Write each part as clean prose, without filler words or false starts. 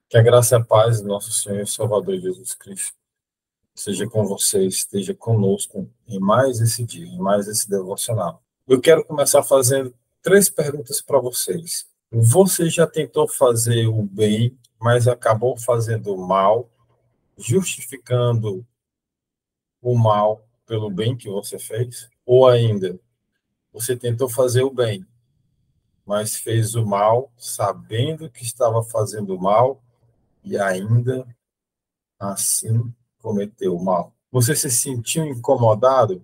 Que a graça e a paz do nosso Senhor e Salvador Jesus Cristo seja com vocês, esteja conosco em mais esse dia, em mais esse devocional. Eu quero começar fazendo 3 perguntas para vocês. Você já tentou fazer o bem, mas acabou fazendo o mal, justificando o mal pelo bem que você fez? Ou ainda, você tentou fazer o bem, mas fez o mal sabendo que estava fazendo mal e ainda assim cometeu o mal? Você se sentiu incomodado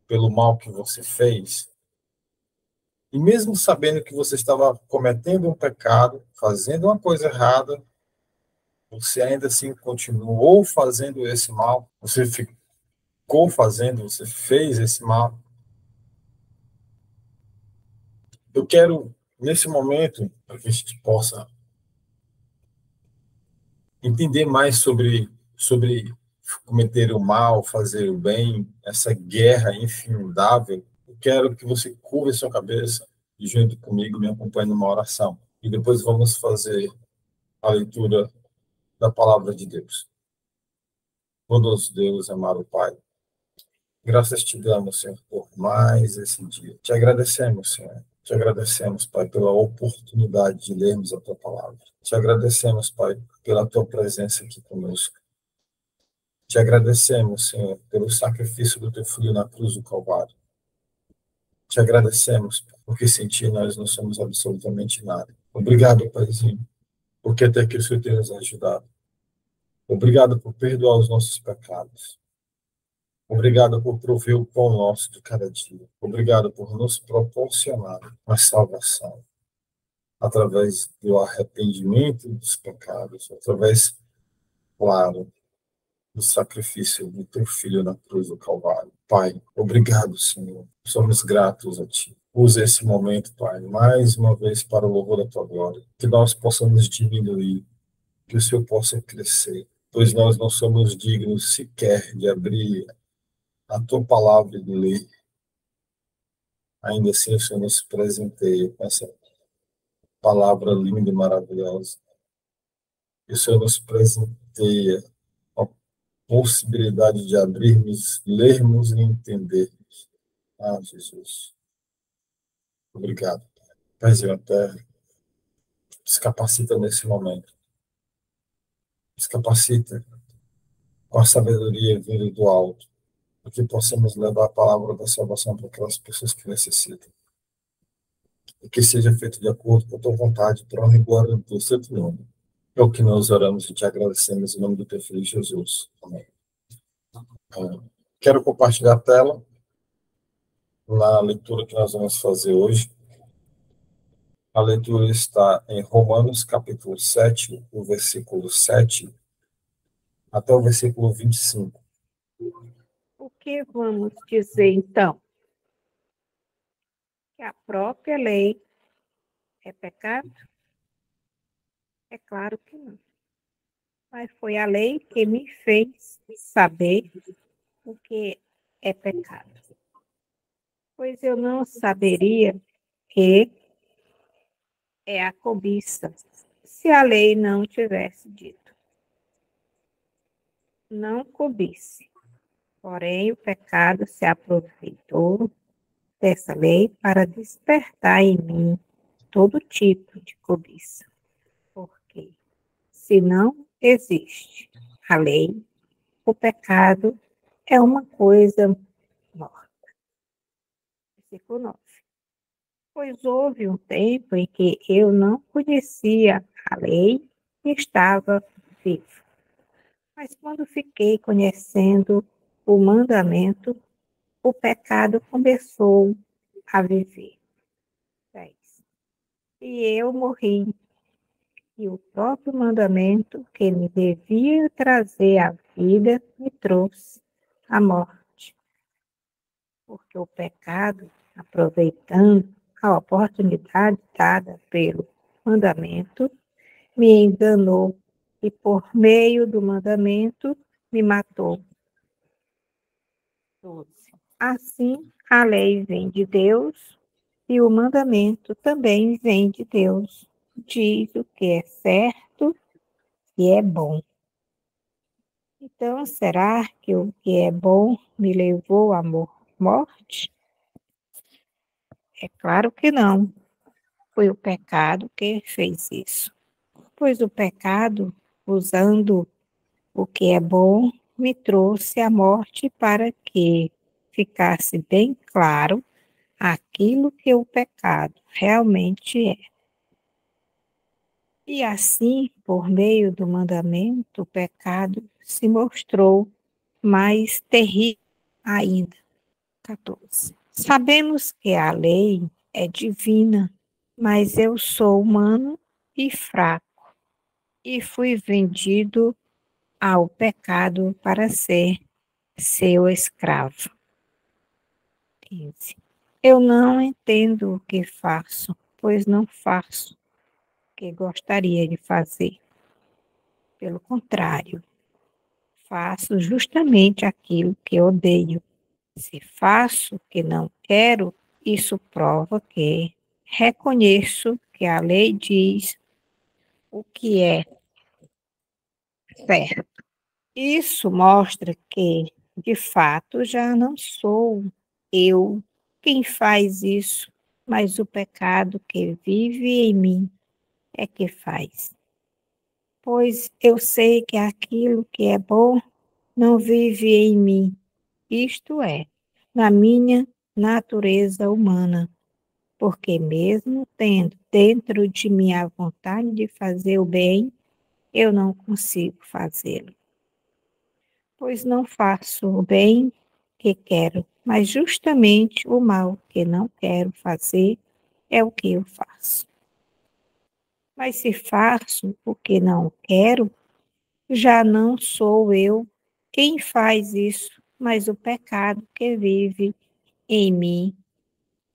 pelo mal que você fez? E mesmo sabendo que você estava cometendo um pecado, fazendo uma coisa errada, você ainda assim continuou fazendo esse mal? Você ficou fazendo, você fez esse mal? Eu quero, nesse momento, para que a gente possa entender mais sobre cometer o mal, fazer o bem, essa guerra infindável, eu quero que você curva a sua cabeça e, junto comigo, me acompanhe numa oração. E depois vamos fazer a leitura da palavra de Deus. Bondoso Deus, amado Pai, graças te damos, Senhor, por mais esse dia. Te agradecemos, Senhor. Te agradecemos, Pai, pela oportunidade de lermos a tua palavra. Te agradecemos, Pai, pela tua presença aqui conosco. Te agradecemos, Senhor, pelo sacrifício do teu filho na cruz do Calvário. Te agradecemos, porque sem ti nós não somos absolutamente nada. Obrigado, Paizinho, porque até aqui o Senhor tem nos ajudado. Obrigado por perdoar os nossos pecados. Obrigado por prover o pão nosso de cada dia. Obrigado por nos proporcionar a salvação através do arrependimento dos pecados, através, claro, do sacrifício do teu filho na cruz do Calvário. Pai, obrigado, Senhor. Somos gratos a ti. Use esse momento, Pai, mais uma vez para o louvor da tua glória. Que nós possamos diminuir, que o Senhor possa crescer, pois nós não somos dignos sequer de abrir a tua palavra e de ler. Ainda assim, o Senhor nos presenteia com essa palavra linda e maravilhosa. E o Senhor nos presenteia a possibilidade de abrirmos, lermos e entendermos. Ah, Jesus. Obrigado. Paizinho, até descapacita nesse momento. Descapacita com a sabedoria vinda do alto, para que possamos levar a palavra da salvação para aquelas pessoas que necessitam. E que seja feito de acordo com a tua vontade, para honra e glória do teu santo nome. É o que nós oramos e te agradecemos em nome do teu filho Jesus. Amém. Quero compartilhar a tela na leitura que nós vamos fazer hoje. A leitura está em Romanos, capítulo 7, o versículo 7 até o versículo 25. O que vamos dizer, então? Que a própria lei é pecado? É claro que não. Mas foi a lei que me fez saber o que é pecado. Pois eu não saberia que é a cobiça, se a lei não tivesse dito: não cobice. Porém, o pecado se aproveitou dessa lei para despertar em mim todo tipo de cobiça. Porque, se não existe a lei, o pecado é uma coisa morta. Versículo 9. Pois houve um tempo em que eu não conhecia a lei e estava vivo. Mas quando fiquei conhecendo o mandamento, o pecado começou a viver. 10. E eu morri, e o próprio mandamento que me devia trazer a vida me trouxe a morte. Porque o pecado, aproveitando a oportunidade dada pelo mandamento, me enganou e por meio do mandamento me matou. 12. Assim, a lei vem de Deus e o mandamento também vem de Deus. Diz o que é certo que é bom. Então, será que o que é bom me levou à morte? É claro que não. Foi o pecado que fez isso. Pois o pecado, usando o que é bom, me trouxe à morte para que ficasse bem claro aquilo que o pecado realmente é. E assim, por meio do mandamento, o pecado se mostrou mais terrível ainda. 14. Sabemos que a lei é divina, mas eu sou humano e fraco, e fui vendido ao pecado para ser seu escravo. 15. Eu não entendo o que faço, pois não faço o que gostaria de fazer. Pelo contrário, faço justamente aquilo que odeio. Se faço o que não quero, isso prova que reconheço que a lei diz o que é certo. Isso mostra que, de fato, já não sou eu quem faz isso, mas o pecado que vive em mim é que faz. Pois eu sei que aquilo que é bom não vive em mim, isto é, na minha natureza humana, porque mesmo tendo dentro de mim a vontade de fazer o bem, eu não consigo fazê-lo. Pois não faço o bem que quero, mas justamente o mal que não quero fazer é o que eu faço. Mas se faço o que não quero, já não sou eu quem faz isso, mas o pecado que vive em mim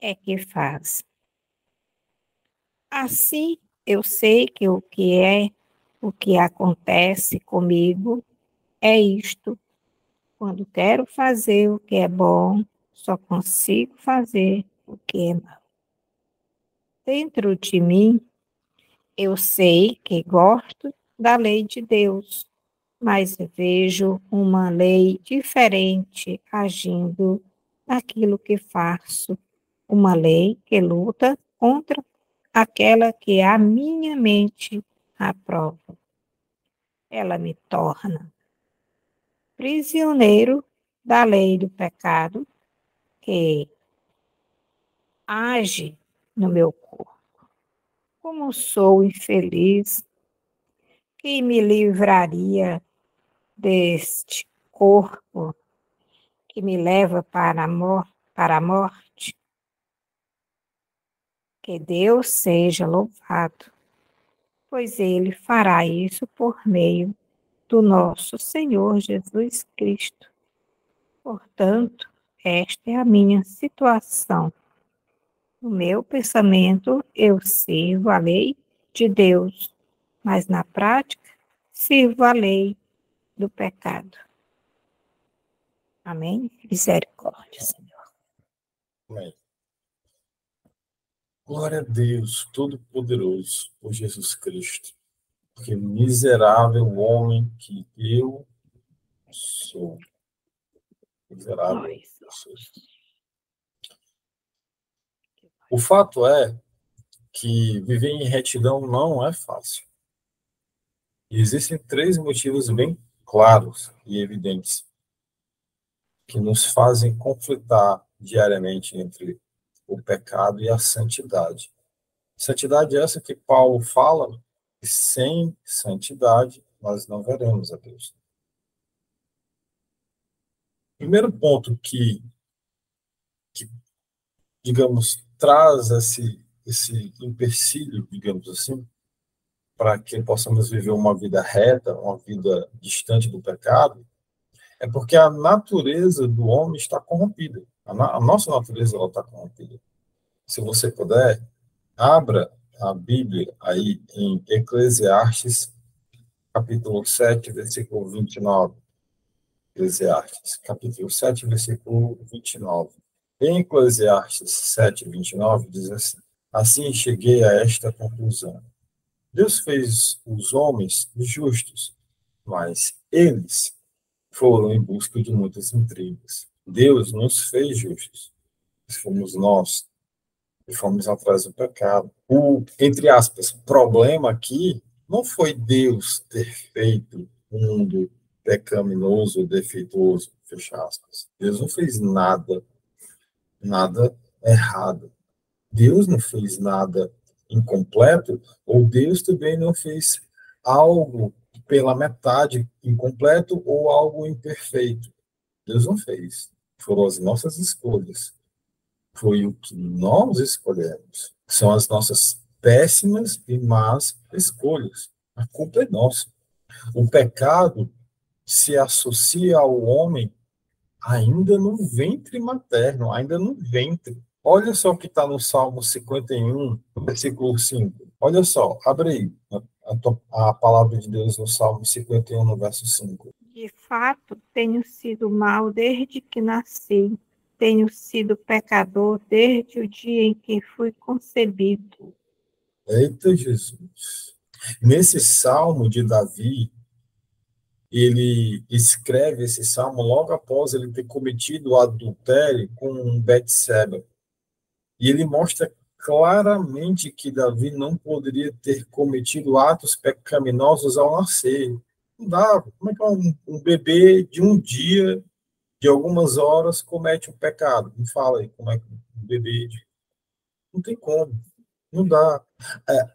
é que faz. Assim, eu sei que o que acontece comigo é isto. Quando quero fazer o que é bom, só consigo fazer o que é mal. Dentro de mim, eu sei que gosto da lei de Deus, mas vejo uma lei diferente agindo naquilo que faço, uma lei que luta contra aquela que a minha mente aprova. Ela me torna prisioneiro da lei do pecado que age no meu corpo. Como sou infeliz, que me livraria deste corpo que me leva para a morte? Que Deus seja louvado, pois Ele fará isso por meio do nosso Senhor Jesus Cristo. Portanto, esta é a minha situação. No meu pensamento, eu sirvo a lei de Deus, mas na prática, sirvo a lei do pecado. Amém? Misericórdia, Senhor. Amém. Glória a Deus, Todo-Poderoso, por Jesus Cristo. Porque miserável homem que eu sou. Miserável Glória. eu sou. O fato é que viver em retidão não é fácil. E existem três motivos bem claros e evidentes que nos fazem conflitar diariamente entre o pecado e a santidade. Santidade é essa que Paulo fala, que sem santidade nós não veremos a Deus. Primeiro ponto que digamos, traz esse empecilho, digamos assim, para que possamos viver uma vida reta, uma vida distante do pecado, é porque a natureza do homem está corrompida. A nossa natureza ela está corrompida. Se você puder, abra a Bíblia aí em Eclesiastes, capítulo 7, versículo 29. Eclesiastes, capítulo 7, versículo 29. Em Eclesiastes 7, 29, diz assim: Assim cheguei a esta conclusão. Deus fez os homens justos, mas eles foram em busca de muitas intrigas. Deus nos fez justos. Fomos nós que fomos atrás do pecado. O, entre aspas, problema aqui não foi Deus ter feito um mundo pecaminoso, defeituoso, fecha aspas. Deus não fez nada errado. Deus não fez nada incompleto, ou Deus também não fez algo pela metade incompleto ou algo imperfeito. Deus não fez. Foram as nossas escolhas. Foi o que nós escolhemos. São as nossas péssimas e más escolhas. A culpa é nossa. O pecado se associa ao homem ainda no ventre materno, ainda no ventre. Olha só o que está no Salmo 51, versículo 5. Olha só, abre aí a palavra de Deus no Salmo 51, no verso 5. De fato, tenho sido mau desde que nasci. Tenho sido pecador desde o dia em que fui concebido. Eita Jesus! Nesse Salmo de Davi, ele escreve esse salmo logo após ele ter cometido o adultério com Betseba. E ele mostra claramente que Davi não poderia ter cometido atos pecaminosos ao nascer. Não dá. Como é que um bebê de um dia, de algumas horas, comete um pecado? Me fala aí, como é que um bebê... Não tem como. Não dá.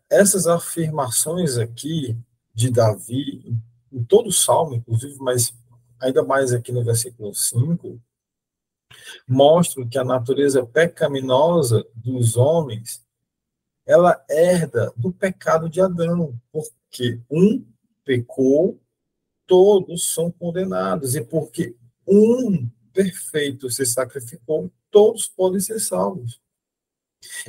Essas afirmações aqui de Davi, em todo o Salmo, inclusive, mas ainda mais aqui no versículo 5, mostram que a natureza pecaminosa dos homens, ela herda do pecado de Adão, porque um pecou, todos são condenados, e porque um perfeito se sacrificou, todos podem ser salvos.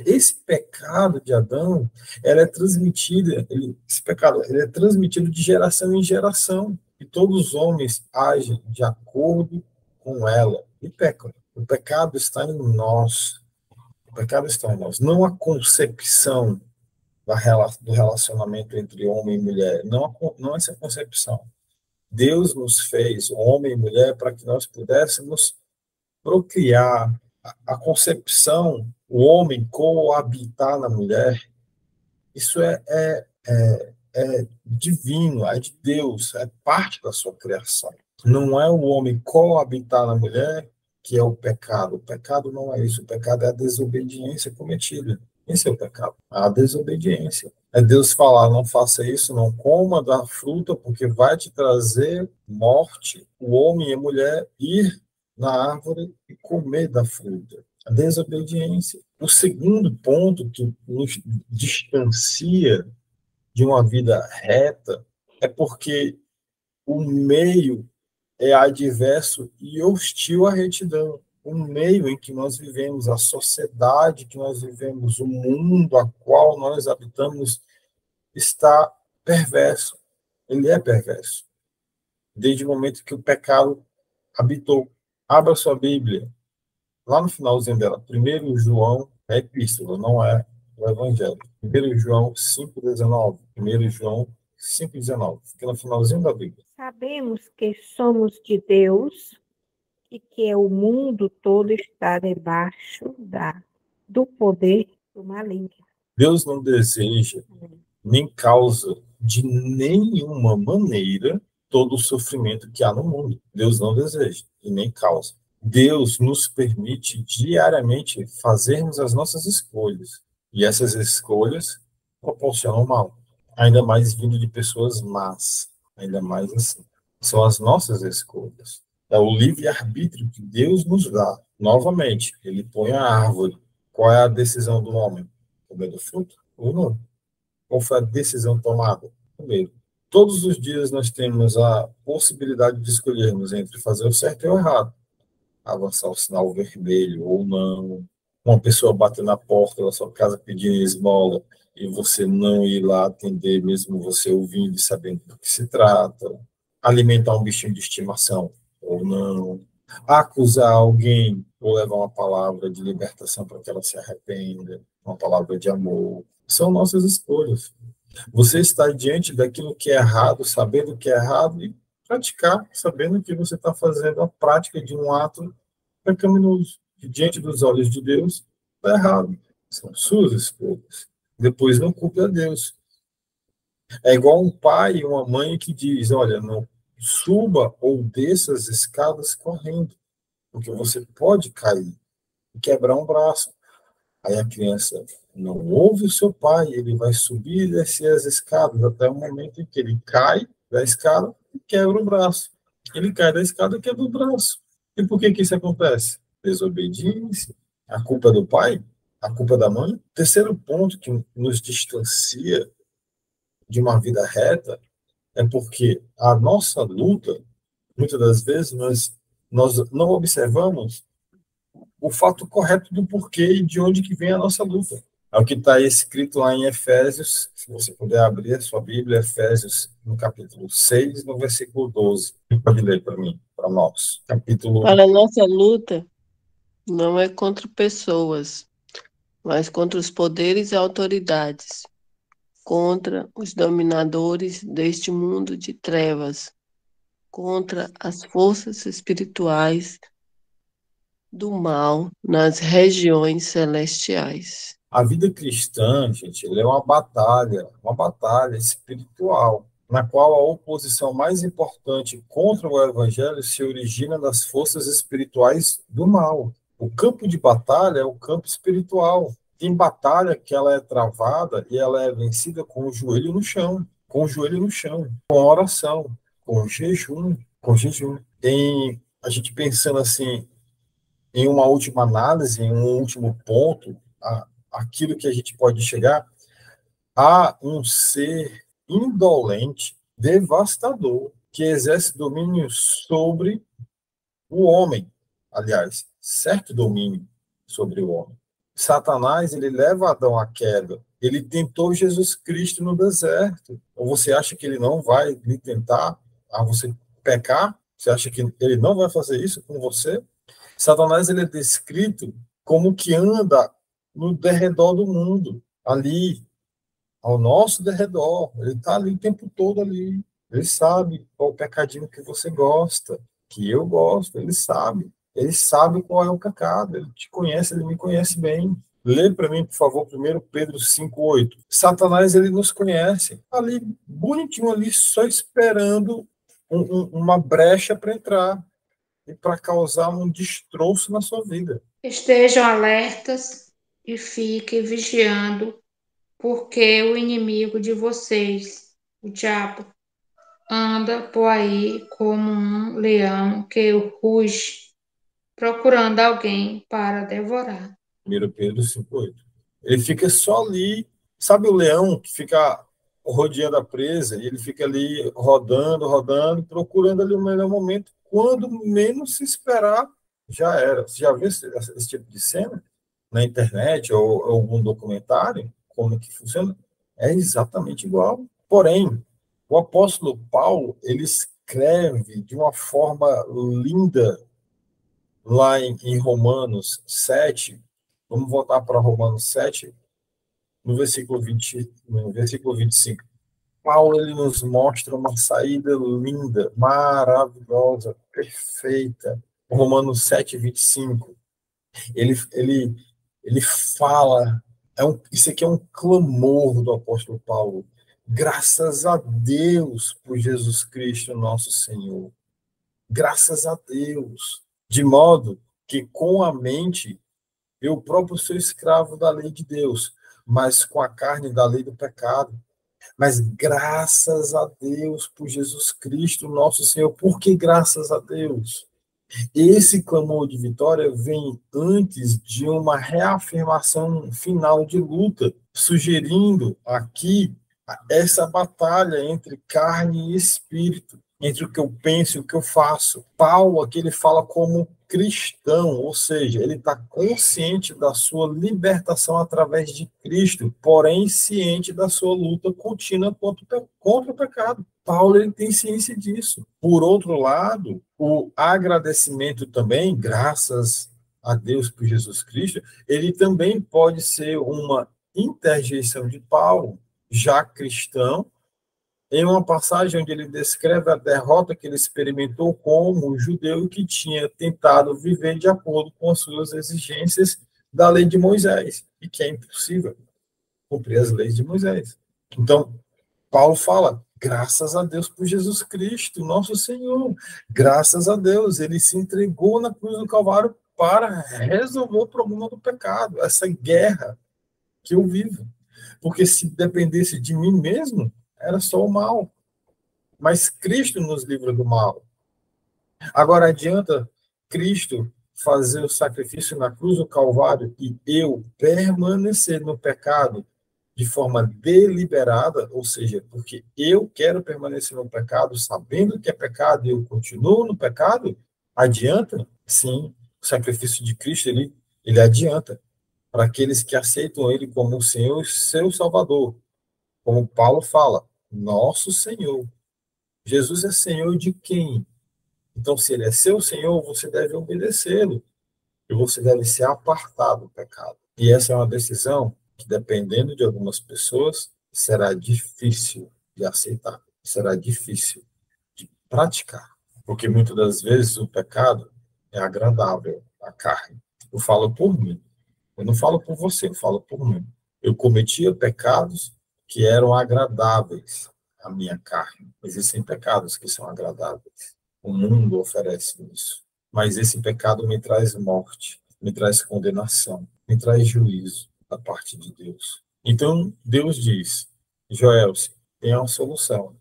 Esse pecado de Adão, ela é transmitida, esse pecado, ele é transmitido de geração em geração, e todos os homens agem de acordo com ela e pecam. O pecado está em nós. O pecado está em nós. Não a concepção do relacionamento entre homem e mulher, não essa concepção. Deus nos fez, homem e mulher, para que nós pudéssemos procriar. A concepção, o homem coabitar na mulher, isso é divino, é de Deus, é parte da sua criação. Não é o homem coabitar na mulher que é o pecado. O pecado não é isso. O pecado é a desobediência cometida. Esse é o pecado, a desobediência. É Deus falar, não faça isso, não coma da fruta, porque vai te trazer morte. O homem e a mulher ir na árvore e comer da fruta. A desobediência. O segundo ponto que nos distancia de uma vida reta é porque o meio é adverso e hostil à retidão. O meio em que nós vivemos, a sociedade que nós vivemos, o mundo a qual nós habitamos está perverso. Ele é perverso. Desde o momento que o pecado habitou. Abra sua Bíblia. Lá no finalzinho dela, 1 João, é epístola, não é o Evangelho. 1 João 5,19. 1 João 5,19. Fica no finalzinho da Bíblia. Sabemos que somos de Deus e que o mundo todo está debaixo do poder do maligno. Deus não deseja nem causa de nenhuma maneira todo o sofrimento que há no mundo. Deus não deseja e nem causa. Deus nos permite diariamente fazermos as nossas escolhas. E essas escolhas proporcionam mal. Ainda mais vindo de pessoas más. Ainda mais assim. São as nossas escolhas. É o livre-arbítrio que Deus nos dá. Novamente, ele põe a árvore. Qual é a decisão do homem? Comer do fruto ou não? Qual foi a decisão tomada? Comer. Todos os dias nós temos a possibilidade de escolhermos entre fazer o certo e o errado. Avançar o sinal vermelho ou não. Uma pessoa bater na porta da sua casa pedindo esmola e você não ir lá atender, mesmo você ouvindo e sabendo do que se trata. Alimentar um bichinho de estimação ou não. Acusar alguém ou levar uma palavra de libertação para que ela se arrependa, uma palavra de amor. São nossas escolhas. Você está diante daquilo que é errado, sabendo que é errado, e praticar, sabendo que você está fazendo a prática de um ato pecaminoso, que diante dos olhos de Deus está errado. São suas escolhas. Depois não culpe a Deus. É igual um pai e uma mãe que diz, olha, não suba ou desça as escadas correndo, porque você pode cair e quebrar um braço. Aí a criança não ouve o seu pai, ele vai subir e descer as escadas até o momento em que ele cai da escada e quebra o braço. Ele cai da escada e quebra o braço. E por que que isso acontece? Desobediência. A culpa é do pai? A culpa é da mãe? Terceiro ponto que nos distancia de uma vida reta é porque a nossa luta, muitas das vezes, nós não observamos o fato correto do porquê e de onde que vem a nossa luta. É o que está escrito lá em Efésios, se você puder abrir a sua Bíblia, Efésios, no capítulo 6, no versículo 12. Pode ler para mim, para nós. Capítulo... Para a nossa luta não é contra pessoas, mas contra os poderes e autoridades, contra os dominadores deste mundo de trevas, contra as forças espirituais do mal nas regiões celestiais. A vida cristã, gente, ela é uma batalha espiritual, na qual a oposição mais importante contra o evangelho se origina das forças espirituais do mal. O campo de batalha é o campo espiritual. Tem batalha que ela é travada e ela é vencida com o joelho no chão, com o joelho no chão, com oração, com jejum, com jejum. Tem a gente pensando assim, em uma última análise, em um último ponto, aquilo que a gente pode chegar a um ser indolente, devastador, que exerce domínio sobre o homem, aliás, certo domínio sobre o homem. Satanás, ele leva Adão à queda. Ele tentou Jesus Cristo no deserto. Ou você acha que ele não vai lhe tentar a você pecar? Você acha que ele não vai fazer isso com você? Satanás, ele é descrito como que anda no derredor do mundo, ali, ao nosso derredor. Ele está ali o tempo todo ali. Ele sabe qual o pecadinho que você gosta, que eu gosto, ele sabe. Ele sabe qual é o pecado, ele te conhece, ele me conhece bem. Lê para mim, por favor, 1 Pedro 5,8. Satanás, ele nos conhece. Ali, bonitinho ali, só esperando uma brecha para entrar e para causar um destroço na sua vida. Estejam alertas e fiquem vigiando, porque o inimigo de vocês, o diabo, anda por aí como um leão que ruge, procurando alguém para devorar. 1 Pedro 5,8. Ele fica só ali, sabe o leão que fica rodeando a presa, e ele fica ali rodando, rodando, procurando ali o melhor momento, quando menos se esperar, já era. Você já viu esse tipo de cena na internet ou algum documentário? Como que funciona? É exatamente igual. Porém, o apóstolo Paulo, ele escreve de uma forma linda lá em Romanos 7. Vamos voltar para Romanos 7, no versículo 25. Paulo, ele nos mostra uma saída linda, maravilhosa, perfeita. Romanos 7, 25. Ele fala, isso aqui é um clamor do apóstolo Paulo. Graças a Deus por Jesus Cristo, nosso Senhor. Graças a Deus. De modo que com a mente eu próprio sou escravo da lei de Deus, mas com a carne da lei do pecado. Mas graças a Deus por Jesus Cristo, nosso Senhor. Por que graças a Deus? Esse clamor de vitória vem antes de uma reafirmação final de luta, sugerindo aqui essa batalha entre carne e espírito, entre o que eu penso e o que eu faço. Paulo aqui ele fala como cristão, ou seja, ele está consciente da sua libertação através de Cristo, porém ciente da sua luta contínua contra o pecado. Paulo ele tem ciência disso. Por outro lado, o agradecimento também, graças a Deus por Jesus Cristo, ele também pode ser uma interjeição de Paulo. já cristão, em uma passagem onde ele descreve a derrota que ele experimentou como judeu que tinha tentado viver de acordo com as suas exigências da lei de Moisés, e que é impossível cumprir as leis de Moisés. Então, Paulo fala, graças a Deus por Jesus Cristo, nosso Senhor, graças a Deus, ele se entregou na cruz do Calvário para resolver o problema do pecado, essa guerra que eu vivo. Porque se dependesse de mim mesmo, era só o mal. Mas Cristo nos livra do mal. Agora, adianta Cristo fazer o sacrifício na cruz do Calvário e eu permanecer no pecado de forma deliberada, ou seja, porque eu quero permanecer no pecado, sabendo que é pecado e eu continuo no pecado, adianta? Sim, o sacrifício de Cristo, ele adianta para aqueles que aceitam ele como o Senhor e seu Salvador. Como Paulo fala, nosso Senhor. Jesus é Senhor de quem? Então, se ele é seu Senhor, você deve obedecê-lo. E você deve se apartar do pecado. E essa é uma decisão que, dependendo de algumas pessoas, será difícil de aceitar. Será difícil de praticar. Porque muitas das vezes o pecado é agradável à carne. Eu falo por mim. Eu não falo por você, eu falo por mim. Eu cometia pecados que eram agradáveis à minha carne. Existem pecados que são agradáveis. O mundo oferece isso. Mas esse pecado me traz morte, me traz condenação, me traz juízo da parte de Deus. Então, Deus diz, Joelce, tem uma solução.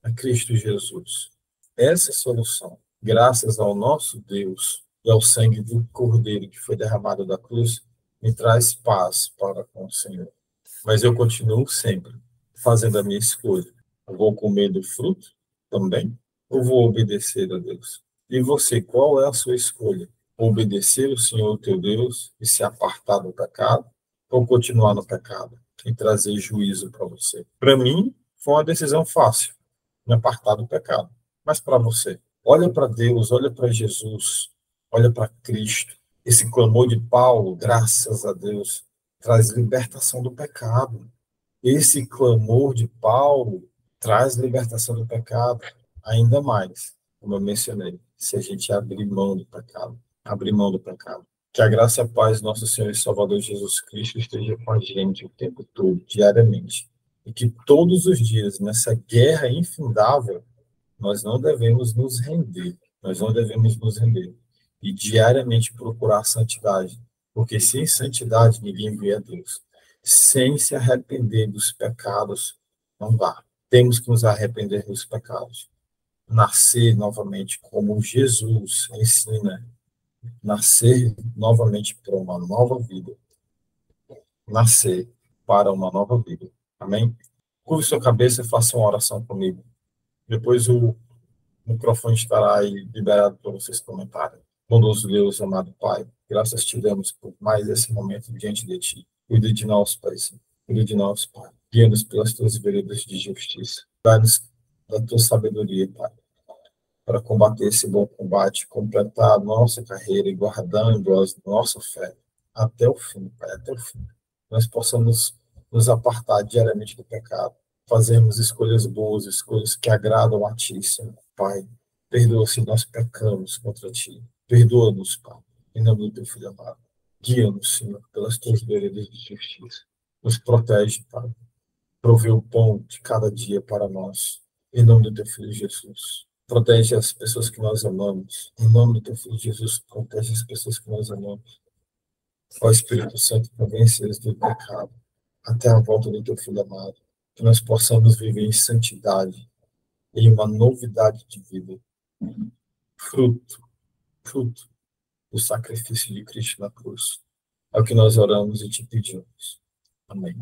É Cristo Jesus. Essa solução, graças ao nosso Deus e ao sangue do Cordeiro que foi derramado da cruz, me traz paz para com o Senhor. Mas eu continuo sempre fazendo a minha escolha. Eu vou comer do fruto também, ou vou obedecer a Deus? E você, qual é a sua escolha? Obedecer o Senhor teu Deus e se apartar do pecado, ou continuar no pecado e trazer juízo para você? Para mim, foi uma decisão fácil, me apartar do pecado. Mas para você, olha para Deus, olha para Jesus, olha para Cristo. Esse clamor de Paulo, graças a Deus, traz libertação do pecado. Esse clamor de Paulo traz libertação do pecado, ainda mais, como eu mencionei, se a gente abrir mão do pecado, abrir mão do pecado. Que a graça e a paz do nosso Senhor e Salvador Jesus Cristo esteja com a gente o tempo todo, diariamente. E que todos os dias, nessa guerra infindável, nós não devemos nos render. Nós não devemos nos render. E diariamente procurar a santidade. Porque sem santidade ninguém vê a Deus. Sem se arrepender dos pecados, não dá. Temos que nos arrepender dos pecados. Nascer novamente como Jesus ensina. Nascer novamente para uma nova vida. Nascer para uma nova vida. Amém? Curve sua cabeça e faça uma oração comigo. Depois o microfone estará aí liberado para vocês comentarem. Bondoso Deus, amado Pai, graças te damos por mais esse momento diante de ti. Cuida de nós, Pai, Senhor. Cuida de nós, Pai. Guia-nos pelas tuas veredas de justiça. Dá-nos da tua sabedoria, Pai, para combater esse bom combate, completar a nossa carreira e guardando a nossa fé até o fim, Pai, até o fim. Nós possamos nos apartar diariamente do pecado, fazermos escolhas boas, escolhas que agradam a Ti, Senhor. Pai, perdoa se nós pecamos contra Ti. Perdoa-nos, Pai, em nome do Teu Filho amado. Guia-nos, Senhor, pelas Tuas veredas de justiça. Nos protege, Pai. Provê o pão de cada dia para nós, em nome do Teu Filho Jesus. Protege as pessoas que nós amamos. Em nome do Teu Filho Jesus, protege as pessoas que nós amamos. Ó Espírito Santo, convence-os do pecado, até a volta do Teu Filho amado. Que nós possamos viver em santidade, em uma novidade de vida. Fruto do sacrifício de Cristo na cruz. É o que nós oramos e te pedimos. Amém.